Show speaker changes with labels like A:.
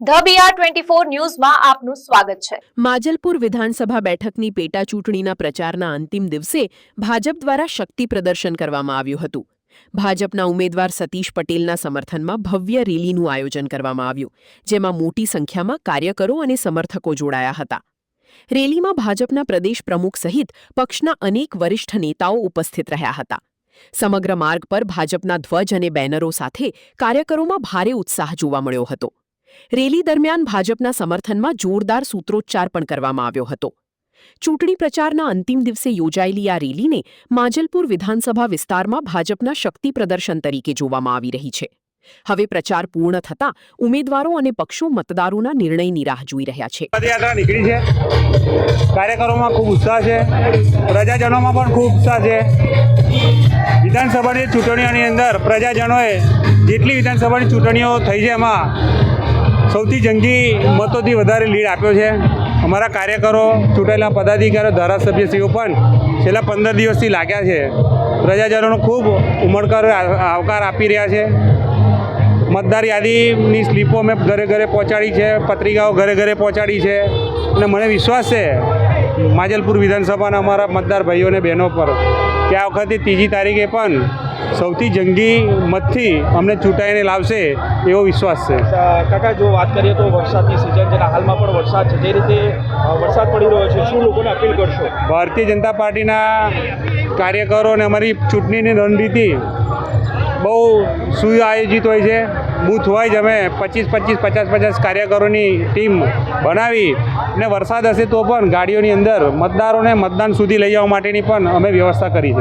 A: The BR24 ન્યૂઝમાં આપનું સ્વાગત છે।
B: માજલપુર વિધાનસભા બેઠકની પેટા ચૂંટણીના પ્રચારના અંતિમ દિવસે ભાજપ દ્વારા શક્તિ પ્રદર્શન કરવામાં આવ્યું હતું। ભાજપના ઉમેદવાર સતીશ પટેલના સમર્થનમાં ભવ્ય રેલીનું આયોજન કરવામાં આવ્યું, જેમાં મોટી સંખ્યામાં કાર્યકરો અને સમર્થકો જોડાયા હતા। રેલીમાં ભાજપના પ્રદેશ પ્રમુખ સહિત પક્ષના અનેક વરિષ્ઠ નેતાઓ ઉપસ્થિત રહ્યા હતા। સમગ્ર માર્ગ પર ભાજપના ધ્વજ અને બેનરો સાથે કાર્યકરોમાં ભારે ઉત્સાહ જોવા મળ્યો હતો। રેલી દરમિયાન ભાજપના સમર્થનમાં જોરદાર સૂત્રોચ્ચાર પણ કરવામાં આવ્યો હતો। ચૂંટણી પ્રચારના અંતિમ દિવસે યોજાયેલી આ રેલીને માજલપુર વિધાનસભા વિસ્તારમાં ભાજપના શક્તિ પ્રદર્શન તરીકે જોવામાં આવી રહી છે। હવે પ્રચાર પૂર્ણ થતાં ઉમેદવારો અને પક્ષો મતદારોના નિર્ણયની રાહ જોઈ રહ્યા છે।
C: પદયાત્રા નીકળી છે, કાર્યકરોમાં ખૂબ ઉત્સાહ છે, પ્રજાજનોમાં પણ ખૂબ ઉત્સાહ છે। વિધાનસભાની ચૂંટણીઓની અંદર પ્રજાજનોએ જેટલી વિધાનસભાની ચૂંટણીઓ થઈ છે એમાં સૌથી જંગી મતોથી વધારે લીડ આપ્યો છે। અમારા કાર્યકરો, ચૂંટાયેલા પદાધિકારીઓ, ધારાસભ્યશ્રીઓ પણ છેલ્લા 15 દિવસથી લાગ્યા છે। પ્રજાજનોનો ખૂબ ઉમળકારો આવકાર આપી રહ્યા છે। મતદાર યાદીની સ્લીપો મેં ઘરે ઘરે પહોંચાડી છે, પત્રિકાઓ ઘરે ઘરે પહોંચાડી છે અને મને વિશ્વાસ છે માજલપુર વિધાનસભાના અમારા મતદાર ભાઈઓ અને બહેનો પર કે આ વખતે 3જી તારીખે પણ સૌથી જંગી મતથી અમને ચૂંટાઈને લાવશે એવો વિશ્વાસ છે।
D: કાકા, જો વાત કરીએ તો વરસાદની સિઝન છે, હાલમાં પણ વરસાદ છે, જે રીતે વરસાદ પડી રહ્યો છે, શું લોકોને અપીલ કરશો?
C: ભારતીય જનતા પાર્ટીના કાર્યકરો અને અમારી ચૂંટણીની રણનીતિ બહુ સુઆયોજિત હોય છે। બૂથ વાઇઝ અમે 25-25, 50-50 કાર્યકરોની ટીમ બનાવી અને વરસાદ હશે તો પણ ગાડીઓની અંદર મતદારોને મતદાન સુધી લઈ જવા માટેની પણ અમે વ્યવસ્થા કરી છે।